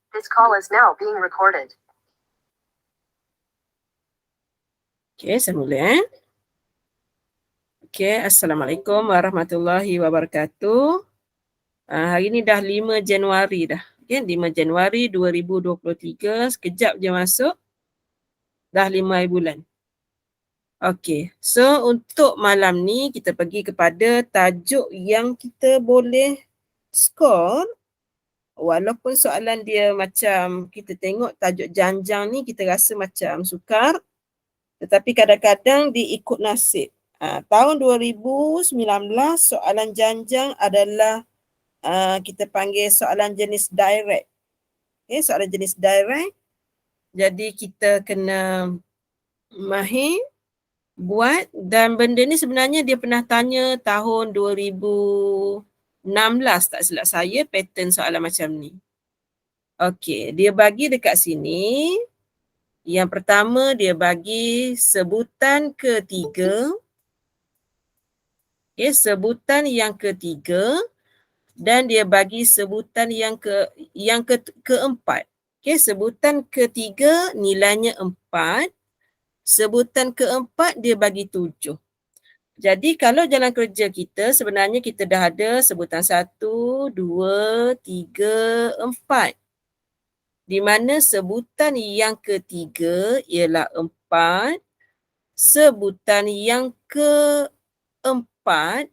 This call is now being recorded. Okay, saya mula. Okay, Assalamualaikum warahmatullahi wabarakatuh. Hari ni dah 5 Januari dah. Okay, 5 Januari 2023. Sekejap je masuk. Dah 5 bulan. Okay, so untuk malam ni kita pergi kepada tajuk yang kita boleh skor. Walaupun soalan dia macam kita tengok tajuk janjang ni kita rasa macam sukar. Tetapi kadang-kadang dia ikut nasib. Tahun 2019 soalan janjang adalah kita panggil soalan jenis direct. Okay, soalan jenis direct. Jadi kita kena mahir buat, dan benda ni sebenarnya dia pernah tanya tahun 2016 tak silap saya, pattern soalan macam ni. Okey, dia bagi dekat sini. Yang pertama dia bagi sebutan ketiga. Okay, sebutan yang ketiga, dan dia bagi sebutan yang keempat. Okay, sebutan ketiga nilainya 4. Sebutan keempat dia bagi 7. Jadi kalau jalan kerja kita sebenarnya kita dah ada sebutan 1, 2, 3, 4. Di mana sebutan yang ketiga ialah 4. Sebutan yang keempat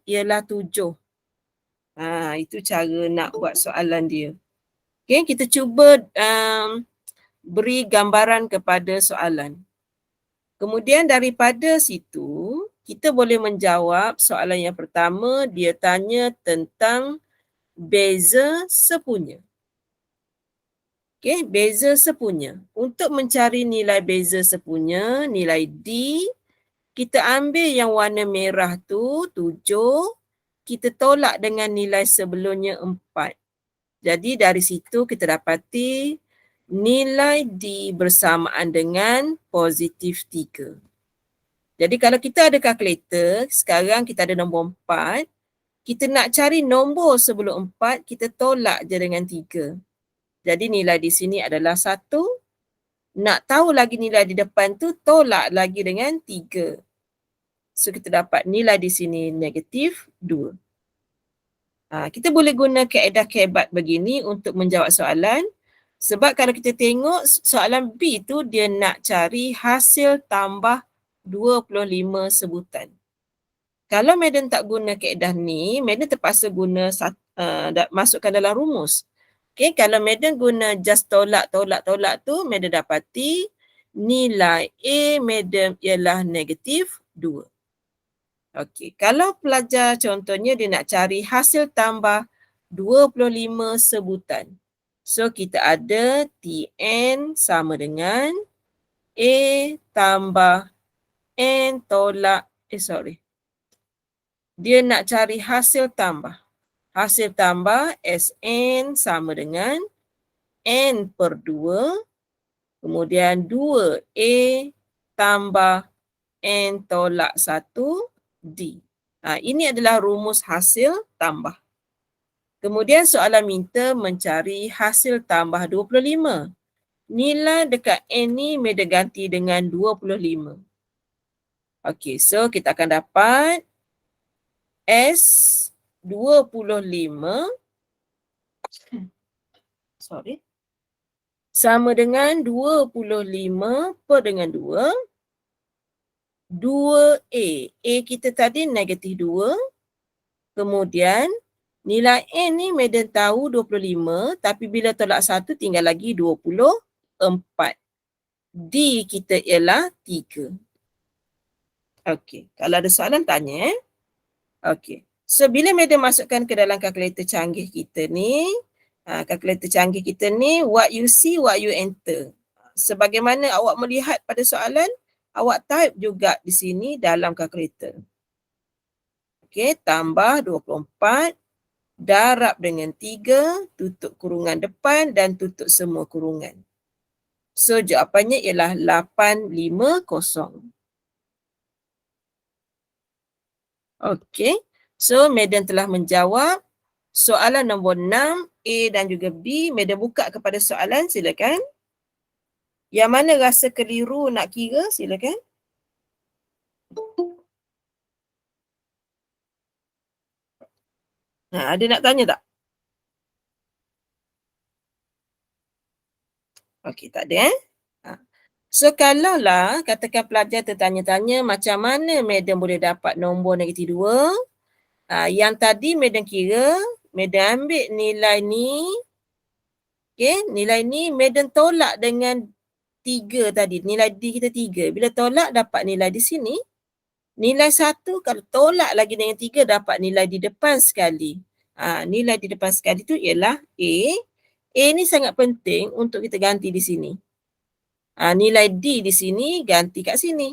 ialah 7. Itu cara nak buat soalan dia. Okay, kita cuba beri gambaran kepada soalan. Kemudian daripada situ, kita boleh menjawab soalan yang pertama. Dia tanya tentang beza sepunya. Okay, beza sepunya. Untuk mencari nilai beza sepunya, nilai D, kita ambil yang warna merah tu, 7. Kita tolak dengan nilai sebelumnya 4. Jadi dari situ kita dapati nilai D bersamaan dengan positif 3. Jadi kalau kita ada kalkulator, sekarang kita ada nombor 4. Kita nak cari nombor sebelum 4, kita tolak je dengan 3. Jadi nilai di sini adalah 1. Nak tahu lagi nilai di depan tu, tolak lagi dengan 3. So kita dapat nilai di sini negatif 2. Kita boleh guna kaedah kebat begini untuk menjawab soalan. Sebab kalau kita tengok soalan B tu dia nak cari hasil tambah 25 sebutan. Kalau Madam tak guna kaedah ni, Madam terpaksa guna masukkan dalam rumus. Okay, kalau Madam guna just tolak tu, Madam dapati nilai A Madam ialah negatif 2. Okey, kalau pelajar contohnya dia nak cari hasil tambah 25 sebutan. So kita ada Tn sama dengan A tambah N tolak, dia nak cari hasil tambah. Hasil tambah Sn sama dengan N per 2. Kemudian 2A tambah N tolak 1 D. Ini adalah rumus hasil tambah. Kemudian soalan minta mencari hasil tambah 25. Nilai dekat N ni Madam ganti dengan 25. Okey, so kita akan dapat S 25 sama dengan 25 per dengan 2. 2A. A kita tadi negatif 2. Kemudian nilai N ni Madam tahu 25, tapi bila tolak 1 tinggal lagi 24. D kita ialah 3. Okey, kalau ada soalan tanya. Okey, so bila Madam masukkan ke dalam kalkulator canggih kita ni, what you see, what you enter. Sebagaimana awak melihat pada soalan, awak type juga di sini dalam kalkulator. Okey, tambah 24. Darab dengan 3, tutup kurungan depan dan tutup semua kurungan. So jawapannya ialah 850. Okey, so Madam telah menjawab soalan nombor 6 A dan juga B. Madam buka kepada soalan, silakan. Yang mana rasa keliru nak kira, silakan. Ada nak tanya tak? Okey, tak ada So, kalaulah katakan pelajar tertanya-tanya macam mana Madam boleh dapat nombor negatif 2, yang tadi Madam kira, Madam ambil nilai ni, nilai ni Madam tolak dengan 3 tadi, nilai D kita 3. Bila tolak dapat nilai di sini, nilai 1 kalau tolak lagi dengan 3 dapat nilai di depan sekali. Nilai di depan sekali tu ialah A. A ni sangat penting untuk kita ganti di sini. Nilai D di sini ganti kat sini.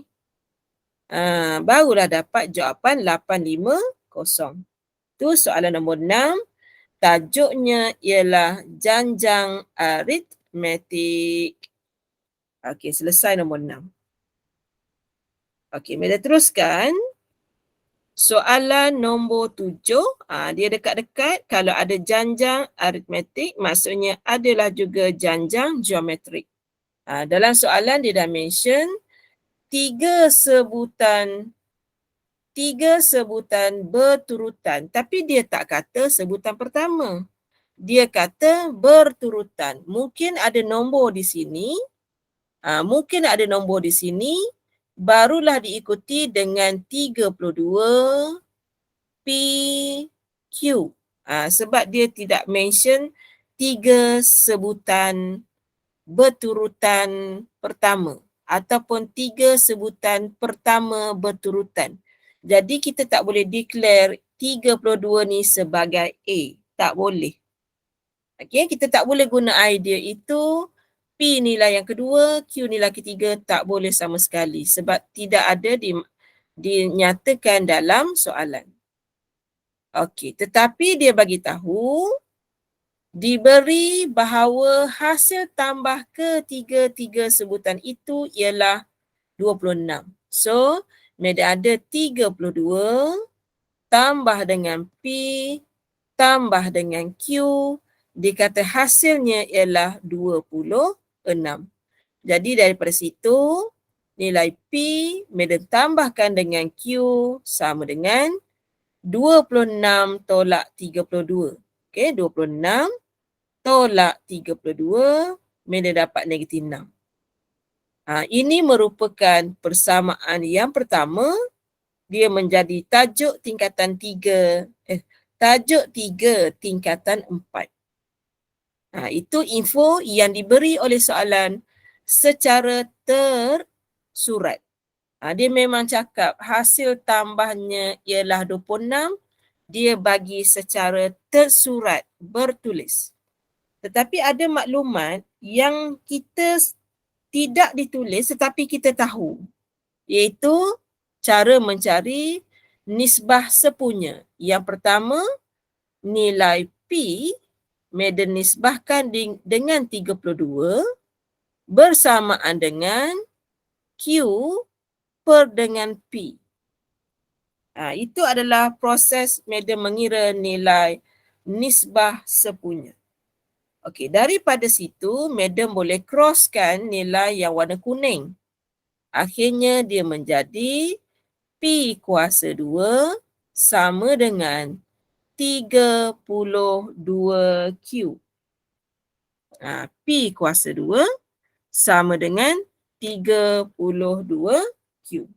Barulah dapat jawapan 850. Tu soalan nombor 6. Tajuknya ialah janjang aritmetik. Okey, selesai nombor 6. Okey, kita teruskan. Soalan nombor 7. Dia dekat-dekat. Kalau ada janjang aritmetik, maksudnya adalah juga janjang geometrik. Dalam soalan dia dah mention tiga sebutan berturutan, tapi dia tak kata sebutan pertama. Dia kata berturutan. Mungkin ada nombor di sini. Barulah diikuti dengan 32 PQ. Sebab dia tidak mention tiga sebutan berturutan pertama ataupun tiga sebutan pertama berturutan. Jadi kita tak boleh declare 32 ni sebagai A. Tak boleh. Okay, kita tak boleh guna idea itu. P nilai yang kedua, Q nilai ketiga, tak boleh sama sekali sebab tidak ada dinyatakan dalam soalan. Okey, tetapi dia bagi tahu diberi bahawa hasil tambah ketiga-tiga sebutan itu ialah 26. So, Madam ada 32 tambah dengan P tambah dengan Q, dikata hasilnya ialah 26. Jadi daripada situ, nilai P Madam tambahkan dengan Q sama dengan 26 tolak 32. Okey, 26 tolak 32, Madam dapat negatif 6. Ini merupakan persamaan yang pertama. Dia menjadi tajuk tingkatan 3, tajuk 3 tingkatan 4. Itu info yang diberi oleh soalan secara tersurat. Dia memang cakap hasil tambahnya ialah 26. Dia bagi secara tersurat, bertulis. Tetapi ada maklumat yang kita tidak ditulis tetapi kita tahu. Iaitu cara mencari nisbah sepunya. Yang pertama, nilai P Madam nisbahkan dengan 32 bersamaan dengan Q per dengan P. Itu adalah proses Madam mengira nilai nisbah sepunya. Okey, daripada situ Madam boleh crosskan nilai yang warna kuning. Akhirnya dia menjadi P kuasa 2 sama dengan 32Q. P kuasa 2 sama dengan 32Q.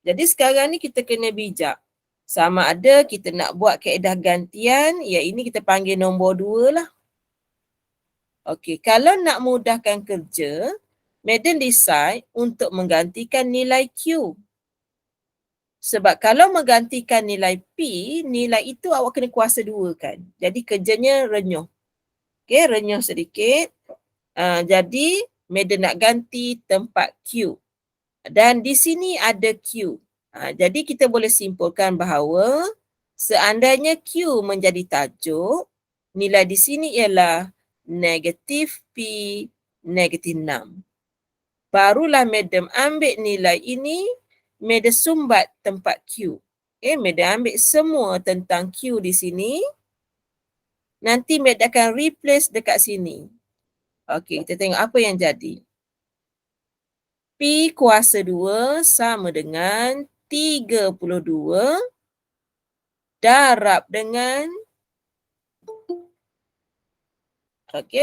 Jadi sekarang ni kita kena bijak. Sama ada kita nak buat kaedah gantian, yang ini kita panggil nombor 2 lah. Okey, kalau nak mudahkan kerja, Madam decide untuk menggantikan nilai Q. Sebab kalau menggantikan nilai P, nilai itu awak kena kuasa 2 kan. Jadi kerjanya renyuh. Okey, renyuh sedikit. Jadi Madam nak ganti tempat Q. Dan di sini ada Q. Jadi kita boleh simpulkan bahawa seandainya Q menjadi tajuk, nilai di sini ialah negatif P negatif 6. Barulah Madam ambil nilai ini, Madam sumbat tempat Q. Madam ambil semua tentang Q di sini. Nanti Med akan replace dekat sini. Okey, kita tengok apa yang jadi. P kuasa 2 sama dengan 32 darab dengan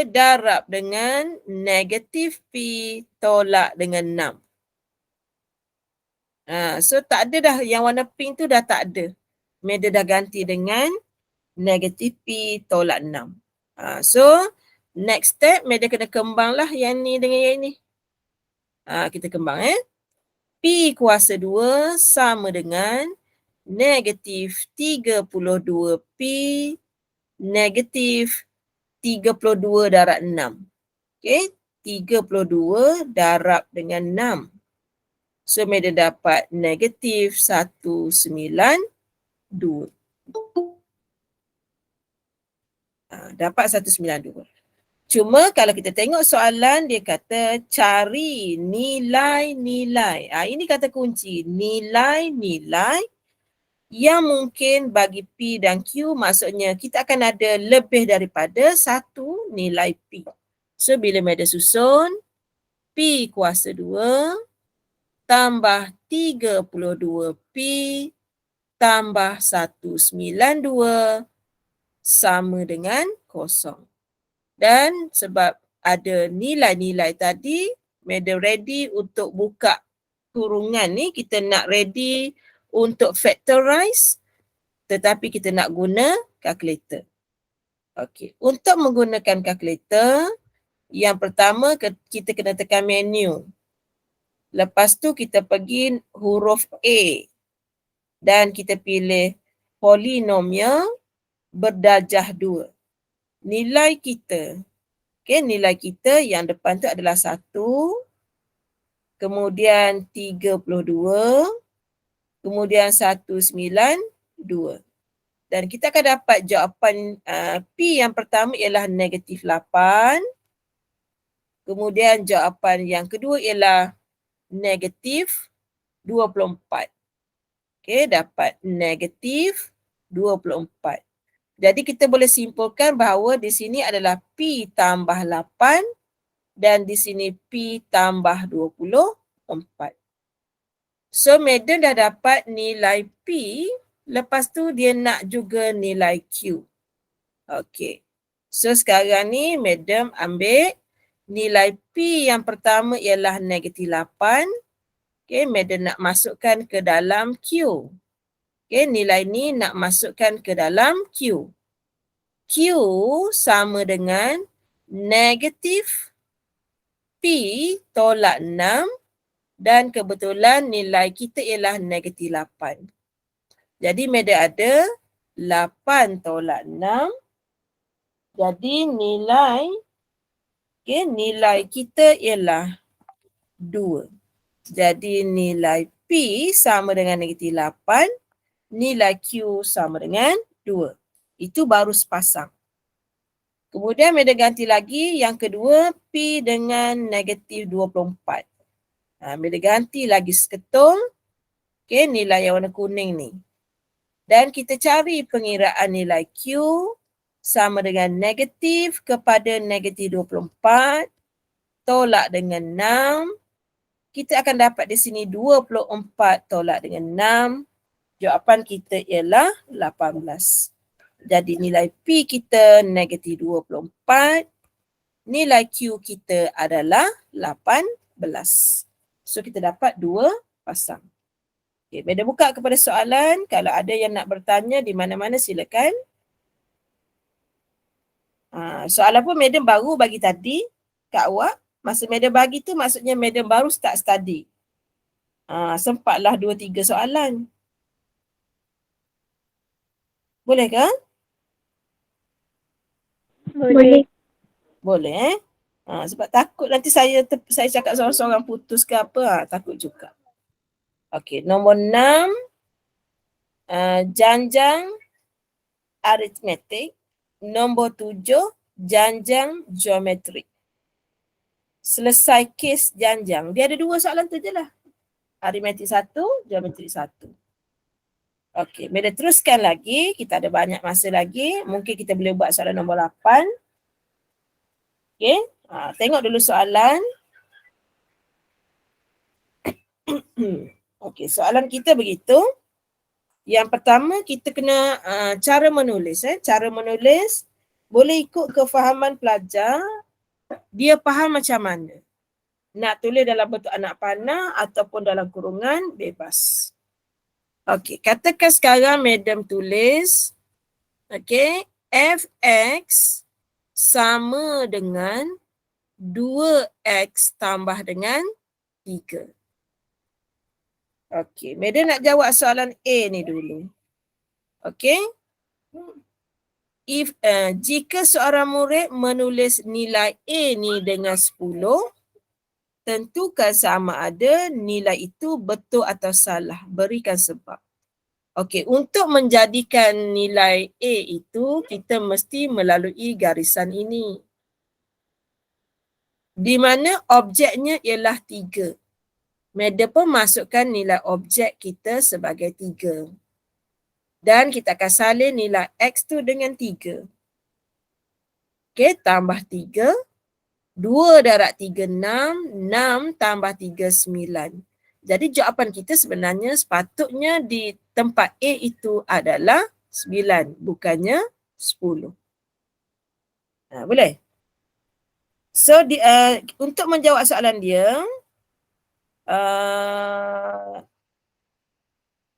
darab dengan negatif P tolak dengan 6. So tak ada dah, yang warna pink tu dah tak ada. Meda dah ganti dengan negatif P tolak 6. So next step Meda kena kembang lah yang ni dengan yang ni. Kita kembang P kuasa 2 sama dengan negatif 32P negatif 32 darab 6. Okey, 32 darab dengan 6. So Meda dapat negatif 192. Dapat 192. Cuma kalau kita tengok soalan dia kata cari nilai-nilai. Ini kata kunci, nilai-nilai yang mungkin bagi P dan Q, maksudnya kita akan ada lebih daripada satu nilai P. So bila Meda susun P kuasa 2 tambah 32P tambah 192 sama dengan 0. Dan sebab ada nilai-nilai tadi, Meda ready untuk buka kurungan ni. Kita nak ready untuk factorize, tetapi kita nak guna calculator. Okey, untuk menggunakan calculator, yang pertama kita kena tekan menu. Lepas tu kita pergi huruf A dan kita pilih polinomial berdarjah 2. Nilai kita, nilai kita yang depan tu adalah 1, kemudian 32, kemudian 192. Dan kita akan dapat jawapan P yang pertama ialah negatif 8. Kemudian jawapan yang kedua ialah negatif 24. Dapat negatif 24. Jadi kita boleh simpulkan bahawa di sini adalah P tambah 8 dan di sini P tambah 24. So Meda dah dapat nilai P, lepas tu dia nak juga nilai Q. Okey. So sekarang ni Meda ambil nilai P yang pertama ialah negatif 8. Meda nak masukkan ke dalam Q. Nilai ni nak masukkan ke dalam Q. Q sama dengan negatif P tolak 6 dan kebetulan nilai kita ialah negatif 8. Jadi Meda ada 8 tolak 6. Jadi nilai kita ialah 2. Jadi nilai P sama dengan negatif 8. Nilai Q sama dengan 2. Itu baru sepasang. Kemudian Meda ganti lagi yang kedua P dengan negatif 24. Meda ganti lagi seketul. Nilai yang warna kuning ni. Dan kita cari pengiraan nilai Q sama dengan negatif kepada negatif 24 tolak dengan 6. Kita akan dapat di sini 24 tolak dengan 6. Jawapan kita ialah 18. Jadi nilai P kita negatif 24. Nilai Q kita adalah 18. So kita dapat 2 pasang. Meda buka kepada soalan. Kalau ada yang nak bertanya di mana-mana silakan. Soalan pun Meda baru bagi tadi kat awak. Masa Meda bagi tu maksudnya Meda baru start study. Sempatlah 2-3 soalan. Boleh ke? Boleh. Boleh sebab takut nanti saya cakap seorang-seorang putus ke apa, takut juga. Okey, nombor 6, janjang aritmetik. Nombor 7, janjang geometrik. Selesai kes janjang. Dia ada 2 soalan tu je lah. Aritmetik 1, geometrik 1. Okey, bila teruskan lagi, kita ada banyak masa lagi. Mungkin kita boleh buat soalan nombor 8. Okey, tengok dulu soalan. Okey, soalan kita begitu. Yang pertama kita kena cara menulis. Cara menulis boleh ikut kefahaman pelajar. Dia faham macam mana. Nak tulis dalam bentuk anak panah ataupun dalam kurungan, bebas. Okey, katakan sekarang madam tulis, okey, fx sama dengan 2x tambah dengan 3. Okey, madam nak jawab soalan A ni dulu. Okey. Jika seorang murid menulis nilai A ni dengan 10, tentukan sama ada nilai itu betul atau salah. Berikan sebab. Okey, untuk menjadikan nilai A itu, kita mesti melalui garisan ini. Di mana objeknya ialah 3. Madam pun masukkan nilai objek kita sebagai 3. Dan kita akan salin nilai X tu dengan 3. Okey, tambah 3. 2 darab 3, 6. 6 tambah 3, 9. Jadi jawapan kita sebenarnya sepatutnya di tempat A itu adalah 9. Bukannya 10. Boleh? So, untuk menjawab soalan dia,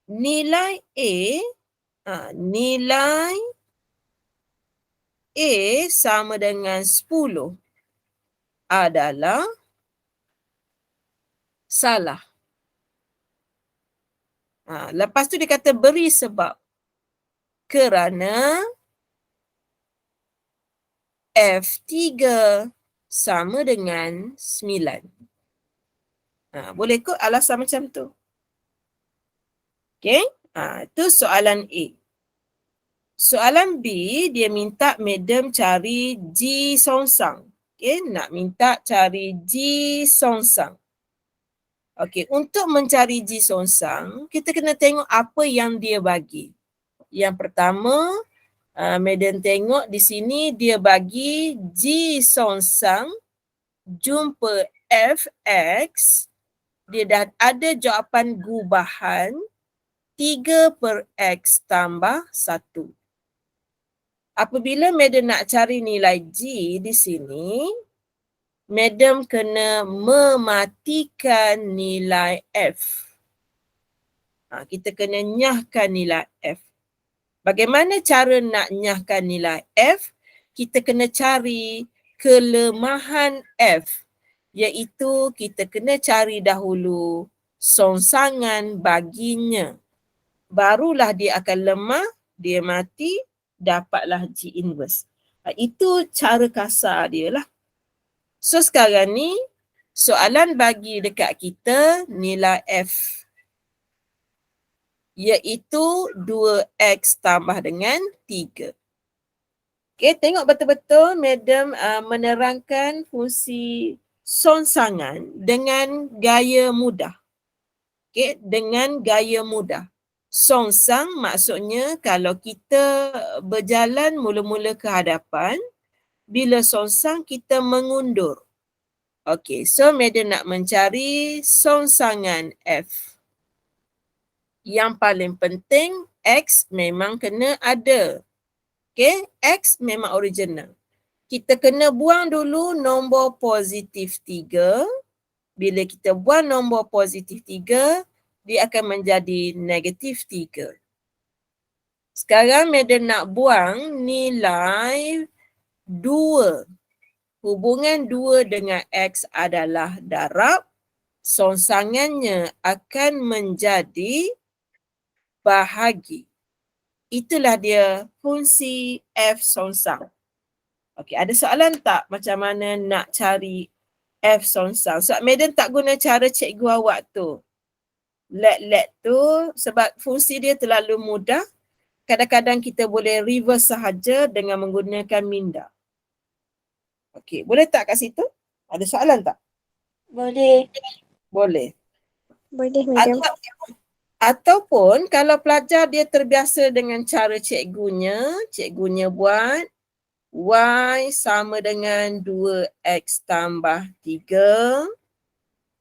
nilai A sama dengan 10 adalah salah. Lepas tu dia kata beri sebab. Kerana F3 sama dengan 9. Boleh kot alasan macam tu. Okey, itu soalan A. Soalan B, dia minta madam cari G songsang. Okey, nak minta cari G songsang. Okey, untuk mencari G songsang, kita kena tengok apa yang dia bagi. Yang pertama, madam tengok di sini dia bagi G songsang jumpa Fx. Dia dah ada jawapan gubahan 3/X tambah 1. Apabila madam nak cari nilai G di sini, madam kena mematikan nilai F. Kita kena nyahkan nilai F. Bagaimana cara nak nyahkan nilai F? Kita kena cari kelemahan F. Iaitu kita kena cari dahulu songsangan baginya. Barulah dia akan lemah, dia mati, dapatlah G inverse. Itu cara kasar dia lah. So sekarang ni soalan bagi dekat kita nilai F, iaitu 2x tambah dengan 3. Okey, tengok betul-betul madam menerangkan fungsi songsangan dengan gaya mudah. Okey, dengan gaya mudah. Songsang maksudnya kalau kita berjalan mula-mula ke hadapan, bila songsang kita mengundur. Okey, so madam nak mencari songsangan F. Yang paling penting, X memang kena ada. Okey, X memang original. Kita kena buang dulu nombor positif 3. Bila kita buang nombor positif 3, dia akan menjadi negatif 3. Sekarang madam nak buang nilai 2. Hubungan 2 dengan X adalah darab. Songsangannya akan menjadi bahagi. Itulah dia fungsi F songsang. Okey, ada soalan tak macam mana nak cari F songsang? So, madam tak guna cara cikgu awak tu. Let tu sebab fungsi dia terlalu mudah. Kadang-kadang kita boleh reverse sahaja dengan menggunakan minda. Okey, boleh tak kat situ? Ada soalan tak? Boleh. Boleh. Boleh, madam. Ataupun kalau pelajar dia terbiasa dengan cara cikgunya buat Y sama dengan 2X tambah 3.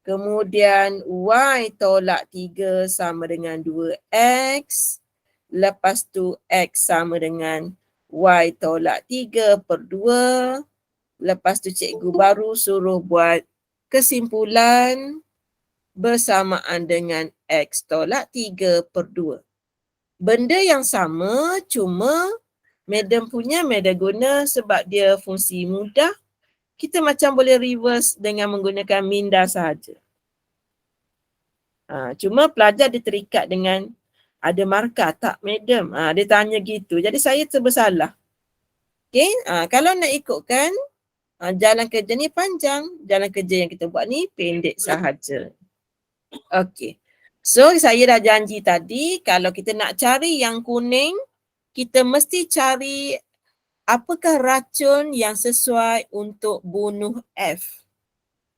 Kemudian Y tolak 3 sama dengan 2X. Lepas tu X sama dengan Y tolak 3 per 2. Lepas tu cikgu baru suruh buat kesimpulan bersamaan dengan X tolak 3 per 2. Benda yang sama, cuma madam punya madam guna sebab dia fungsi mudah. Kita macam boleh reverse dengan menggunakan minda sahaja. Cuma pelajar dia terikat dengan ada markah tak madam? Dia tanya gitu. Jadi saya terbersalah. Okay, kalau nak ikutkan jalan kerja ni panjang, jalan kerja yang kita buat ni pendek sahaja. Okay. So saya dah janji tadi kalau kita nak cari yang kuning, kita mesti cari apakah racun yang sesuai untuk bunuh F.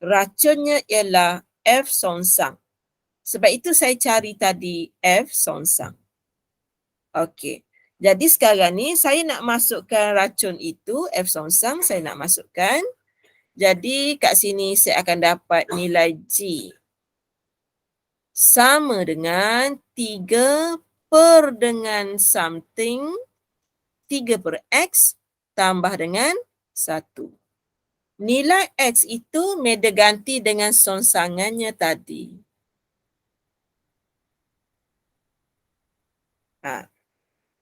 Racunnya ialah F songsang. Sebab itu saya cari tadi F songsang. Okey. Jadi sekarang ni saya nak masukkan racun itu, F songsang saya nak masukkan. Jadi kat sini saya akan dapat nilai G sama dengan 3 per dengan something 3 per X tambah dengan 1. Nilai X itu meda ganti dengan songsangannya tadi.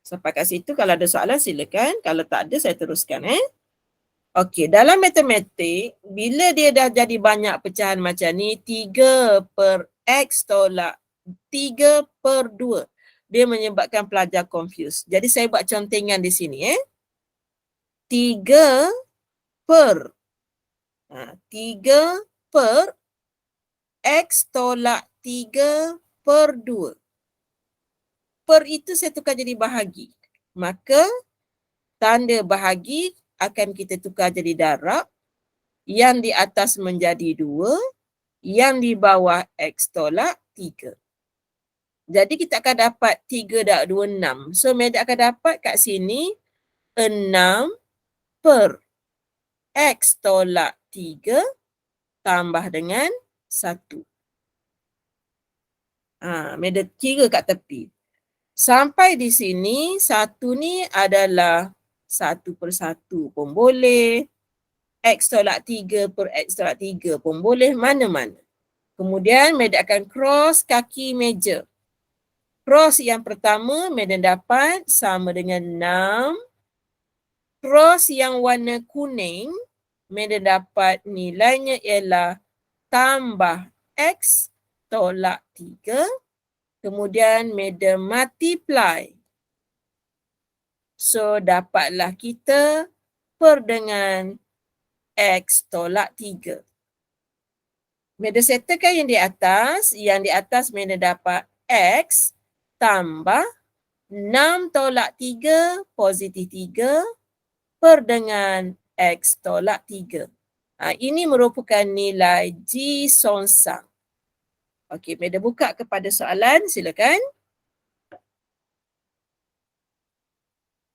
Sampai kat situ kalau ada soalan silakan. Kalau tak ada saya teruskan. Okey, dalam matematik, bila dia dah jadi banyak pecahan macam ni, 3 per X tolak 3 per 2. Dia menyebabkan pelajar confuse. Jadi saya buat contengan di sini. 3 per 3 per X tolak 3 per 2. Per itu saya tukar jadi bahagi. Maka tanda bahagi akan kita tukar jadi darab. Yang di atas menjadi 2. Yang di bawah X tolak 3. Jadi kita akan dapat 3 dah 2, 6. So Meda akan dapat kat sini 6 per X tolak 3 tambah dengan 1. Meda kira kat tepi. Sampai di sini, 1 ni adalah 1 per 1 pun boleh. X tolak 3 per X tolak 3 pun boleh, mana-mana. Kemudian Meda akan cross kaki meja. Cross yang pertama Meda dapat sama dengan 6. Cross yang warna kuning, Meda dapat nilainya ialah tambah X tolak 3. Kemudian Meda multiply. So dapatlah kita per dengan X tolak 3. Meda settlekan yang di atas. Yang di atas Meda dapat X tambah 6 tolak 3 positif 3 per dengan X tolak 3. Ini merupakan nilai G songsang. Okey, Meda buka kepada soalan, silakan.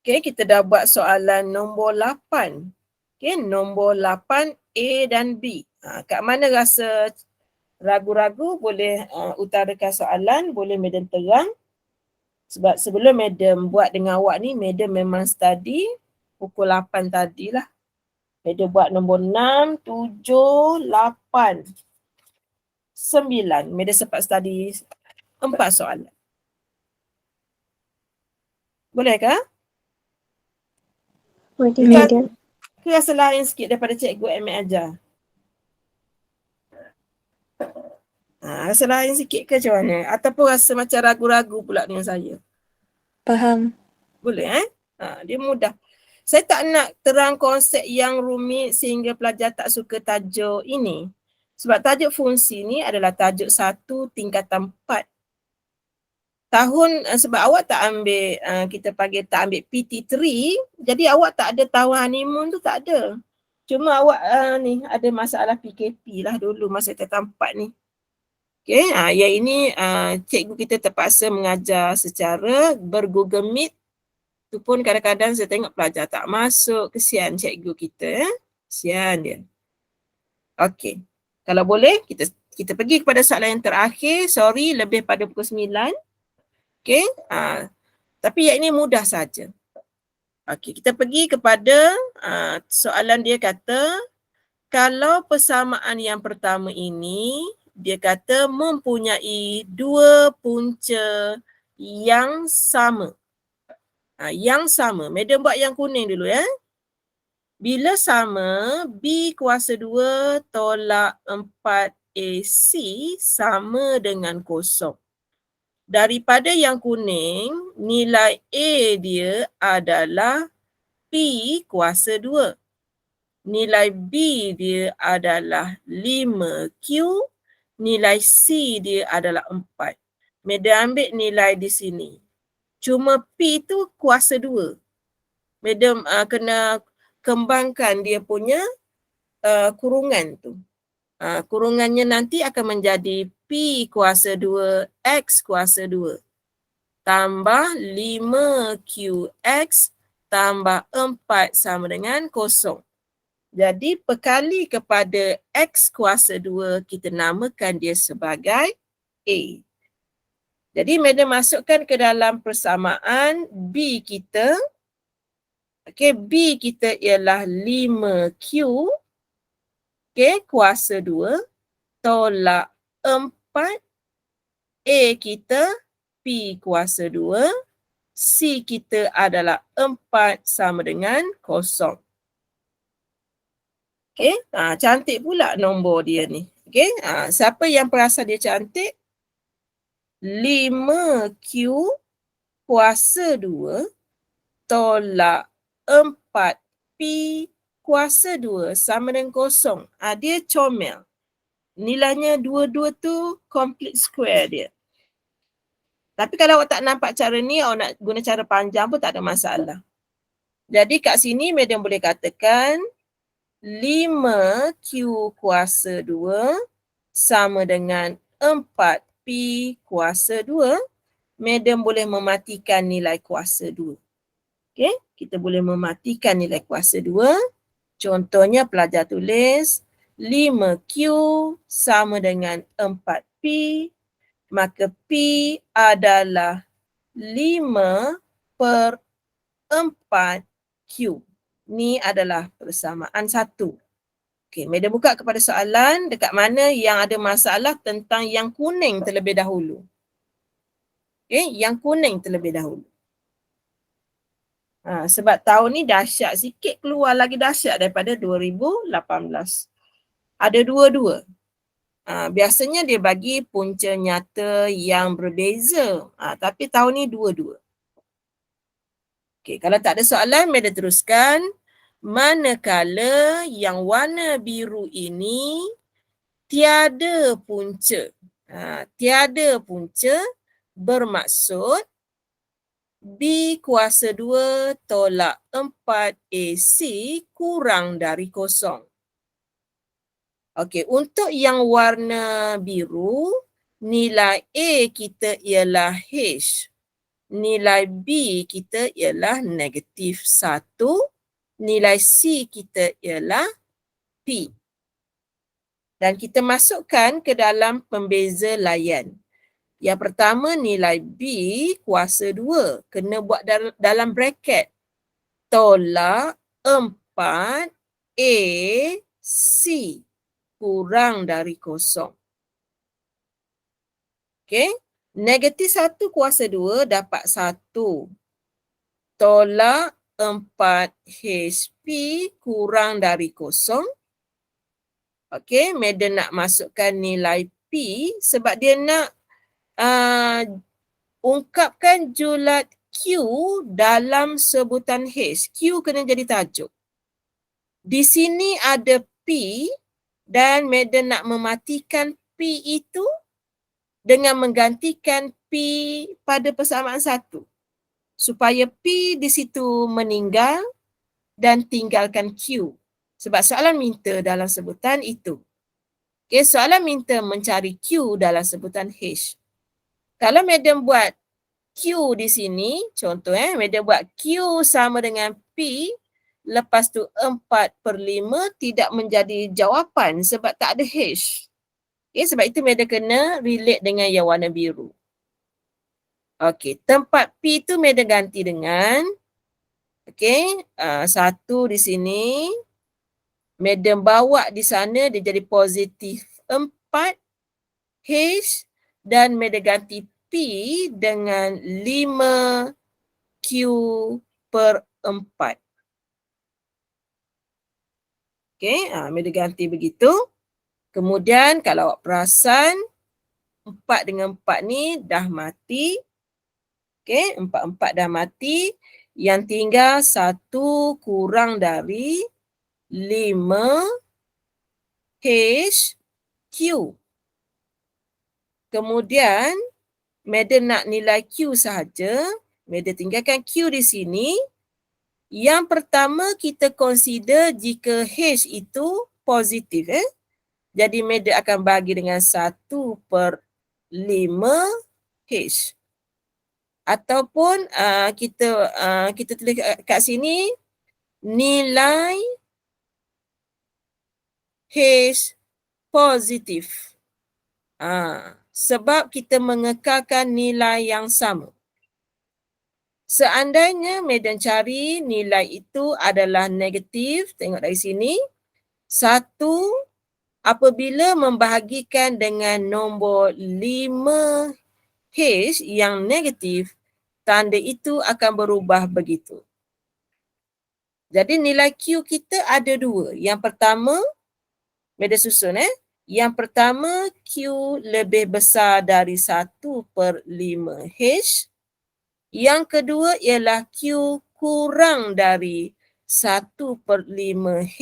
Okey, kita dah buat soalan nombor 8. Okey, nombor 8 A dan B. Kat mana rasa ragu-ragu boleh utarakan soalan, boleh Madam terang. Sebab sebelum Madam buat dengan awak ni, Madam memang study pukul 8 tadilah. Madam buat nombor 6, 7, 8, 9. Madam sempat study 4 soalan. Bolehkah? Boleh, Madam. Ke rasa lain sikit daripada cikgu Amek ajar? Rasa lain sikit ke macam mana? Ataupun rasa macam ragu-ragu pula dengan saya? Faham. Boleh dia mudah. Saya tak nak terang konsep yang rumit sehingga pelajar tak suka tajuk ini. Sebab tajuk fungsi ni adalah tajuk 1 tingkatan 4. Sebab awak tak ambil, kita panggil tak ambil PT3, jadi awak tak ada tahun honeymoon tu, tak ada. Cuma awak ni ada masalah PKP lah dulu masa tingkatan 4 ni. Okey, yang ini cikgu kita terpaksa mengajar secara ber-Google Meet. Tu pun kadang-kadang saya tengok pelajar tak masuk, kesian cikgu kita. Kesian dia. Okey. Kalau boleh kita pergi kepada soalan yang terakhir. Sorry lebih pada pukul 9. Okey. Tapi yang ini mudah saja. Okey, kita pergi kepada soalan dia kata, kalau persamaan yang pertama ini dia kata mempunyai dua punca yang sama. Yang sama. Madam buat yang kuning dulu ya. Bila sama, B kuasa 2 tolak 4AC sama dengan kosong. Daripada yang kuning, nilai A dia adalah P kuasa 2. Nilai B dia adalah 5Q. Nilai C dia adalah 4. Madam ambil nilai di sini. Cuma P tu kuasa 2. Madam kena kembangkan dia punya kurungan tu. Kurungannya nanti akan menjadi P kuasa 2 X kuasa 2 tambah 5QX tambah 4 sama dengan kosong. Jadi perkali kepada X kuasa 2 kita namakan dia sebagai A. Jadi madam masukkan ke dalam persamaan B kita. Okey, B kita ialah 5Q kuasa 2 tolak 4. A kita P kuasa 2. C kita adalah 4 sama dengan kosong. Okey, cantik pula nombor dia ni. Okey, siapa yang perasan dia cantik? 5Q kuasa 2 tolak 4P kuasa 2 sama dengan kosong. Dia comel. Nilainya dua-dua tu complete square dia. Tapi kalau awak tak nampak cara ni, awak nak guna cara panjang pun tak ada masalah. Jadi kat sini madam boleh katakan 5Q kuasa 2 sama dengan 4P kuasa 2. Madam boleh mematikan nilai kuasa 2. Okey, kita boleh mematikan nilai kuasa 2. Contohnya pelajar tulis 5Q sama dengan 4P. Maka P adalah 5/4Q. Ni adalah persamaan 1. Okey, madam buka kepada soalan dekat mana yang ada masalah tentang yang kuning terlebih dahulu. Okey, yang kuning terlebih dahulu. Sebab tahun ni dahsyat sikit, keluar lagi dahsyat daripada 2018. Ada dua-dua. Biasanya dia bagi punca nyata yang berbeza. Tapi tahun ni dua-dua. Okey, kalau tak ada soalan, madam teruskan. Manakala yang warna biru ini tiada punca. Tiada punca bermaksud B kuasa 2 tolak 4AC kurang dari kosong. Okey, untuk yang warna biru, nilai A kita ialah H. Nilai B kita ialah negatif 1. Nilai C kita ialah P. Dan kita masukkan ke dalam pembeza layan. Yang pertama nilai B kuasa 2. Kena buat dalam bracket. Tolak 4 AC kurang dari kosong. Okey. Negatif 1 kuasa 2 dapat 1. Tolak 4 HP kurang dari kosong. Okey, madam nak masukkan nilai P sebab dia nak ungkapkan julat Q dalam sebutan H. Q kena jadi tajuk. Di sini ada P dan madam nak mematikan P itu dengan menggantikan P pada persamaan 1. Supaya P di situ meninggal dan tinggalkan Q. Sebab soalan minta dalam sebutan itu. Okay, soalan minta mencari Q dalam sebutan H. Kalau madam buat Q di sini, contoh madam buat Q sama dengan P, lepas tu 4/5 tidak menjadi jawapan sebab tak ada H. Okay, sebab itu madam kena relate dengan yang warna biru. Okay, tempat P tu madam ganti dengan, okay, 1 di sini, madam bawa di sana dia jadi positif 4 H dan madam ganti P dengan 5 Q/4. Okay, madam ganti begitu. Kemudian kalau awak perasan 4 dengan 4 ni dah mati. Okay, 4 dah mati. Yang tinggal 1 kurang dari 5 H Q. Kemudian, madam nak nilai Q sahaja. Madam tinggalkan Q di sini. Yang pertama kita consider jika H itu positif. Jadi madam akan bagi dengan 1/5 H. Ataupun kita tulis kat sini nilai H positif. Sebab kita mengekalkan nilai yang sama. Seandainya madam cari nilai itu adalah negatif, tengok dari sini. 1 apabila membahagikan dengan nombor 5 H yang negatif, tanda itu akan berubah begitu. Jadi nilai Q kita ada 2. Yang pertama, madam susun Yang pertama, Q lebih besar dari 1/5 H. Yang kedua ialah Q kurang dari 1/5 H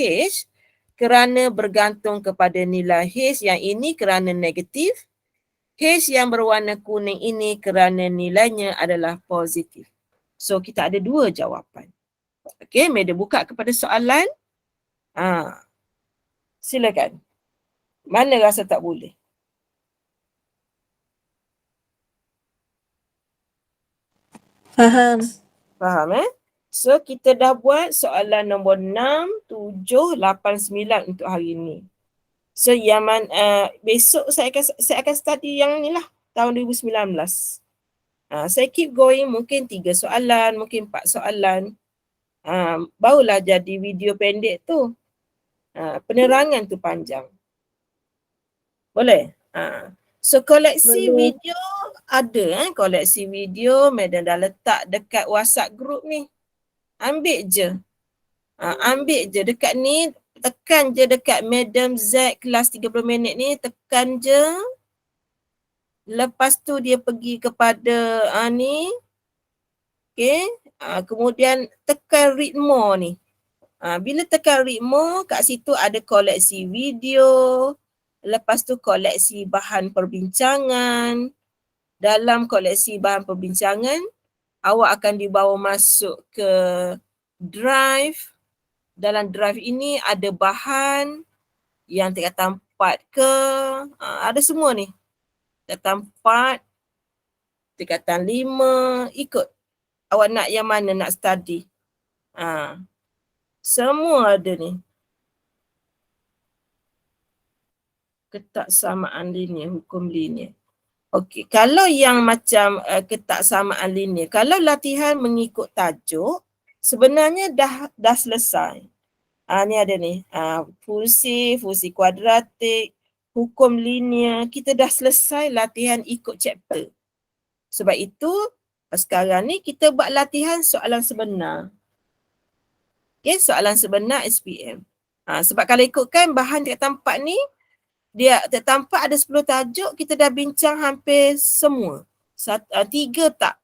kerana bergantung kepada nilai H yang ini kerana negatif. H yang berwarna kuning ini kerana nilainya adalah positif. So, kita ada 2 jawapan. Okey, madam buka kepada soalan. Silakan. Mana rasa tak boleh? Faham. Faham So, kita dah buat soalan nombor 6, 7, 8, 9 untuk hari ini. So, besok saya akan study yang ni lah, tahun 2019. Saya keep going, mungkin 3 soalan, mungkin 4 soalan. Barulah jadi video pendek tu. Penerangan tu panjang. Boleh? So, koleksi Boleh. video ada koleksi video madam dah letak dekat WhatsApp group ni. Ambil je. Ambil je dekat ni, tekan je dekat Madam Z kelas 30 minit ni, tekan je. Lepas tu dia pergi kepada ni. Okay. Kemudian tekan read more ni. Bila tekan read more, kat situ ada koleksi video. Lepas tu koleksi bahan perbincangan. Dalam koleksi bahan perbincangan, awak akan dibawa masuk ke drive. Dalam drive ini ada bahan yang tingkatan 4 ke, ada semua ni. Tingkatan 4, tingkatan 5, ikut. Awak nak yang mana nak study. Semua ada ni. Ketaksamaan linear, hukum linear. Okey, kalau yang macam ketaksamaan linear, kalau latihan mengikut tajuk, sebenarnya dah selesai. Ni ada ni. Fungsi kuadratik, hukum linear. Kita dah selesai latihan ikut chapter. Sebab itu, sekarang ni kita buat latihan soalan sebenar. Okay, soalan sebenar SPM. Sebab kalau ikutkan bahan tingkatan 4 ni, dia tingkatan 4 ada 10 tajuk, kita dah bincang hampir semua. 3 tak.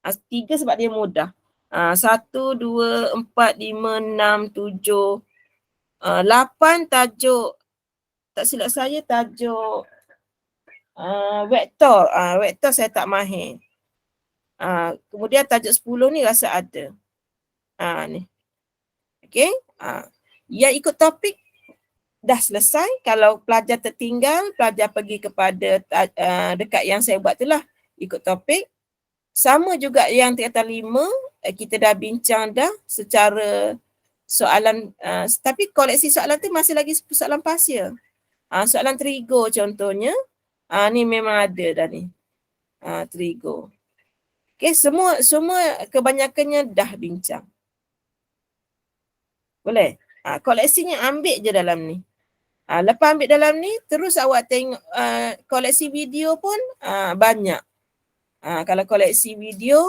3 sebab dia mudah. 1, 2, 4, 5, 6, 7, 8 tajuk, tak silap saya tajuk vektor. Vektor saya tak mahir. Kemudian tajuk 10 ni rasa ada. Ni. Okay. Yang ikut topik dah selesai. Kalau pelajar tertinggal, pelajar pergi kepada dekat yang saya buat tu lah, ikut topik. Sama juga yang tingkatan 5, kita dah bincang dah secara soalan, tapi koleksi soalan tu masih lagi soalan pasir. Soalan Trigo contohnya, ni memang ada dah ni. Trigo. Okay, semua kebanyakannya dah bincang. Boleh? Koleksinya ambil je dalam ni. Lepas ambil dalam ni, terus awak tengok koleksi video pun banyak. Kalau koleksi video,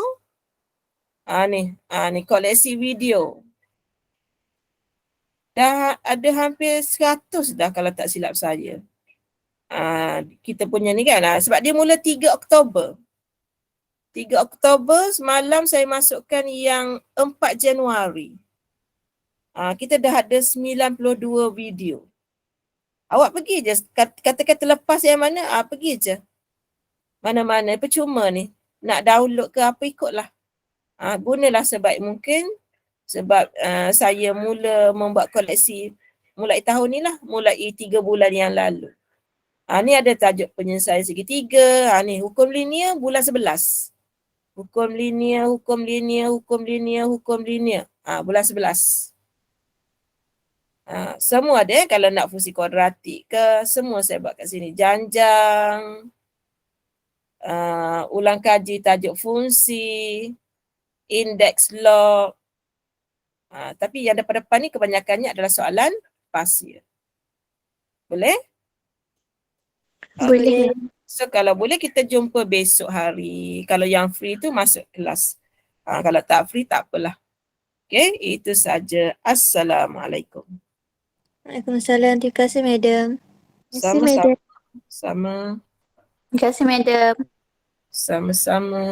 ni koleksi video. Dah ada hampir 100 dah kalau tak silap saya. Kita punya ni kan, sebab dia mula 3 Oktober. 3 Oktober semalam saya masukkan yang 4 Januari. Kita dah ada 92 video. Awak pergi je, kata-kata lepas yang mana, pergi je. Mana-mana, percuma ni. Nak download ke apa, ikutlah. Gunalah sebaik mungkin. Sebab saya mula membuat koleksi mulai tahun ni lah, mulai 3 bulan yang lalu. Ni ada tajuk penyelesaian segitiga. Ni hukum linear bulan 11. Hukum linear, hukum linear, hukum linear, hukum linear. Bulan 11. Semua ada kalau nak fungsi kuadratik ke, semua saya buat kat sini. Janjang, ulang kaji tajuk fungsi, index log. Tapi yang depan-depan ni kebanyakannya adalah soalan pasir. Boleh? Boleh. So kalau boleh kita jumpa besok hari. Kalau yang free tu masuk kelas. Kalau tak free tak apalah. Okay, itu saja. Assalamualaikum. Waalaikumsalam. Terima kasih, Madam. Sama-sama. Sama. Terima kasih, Madam. Sama-sama.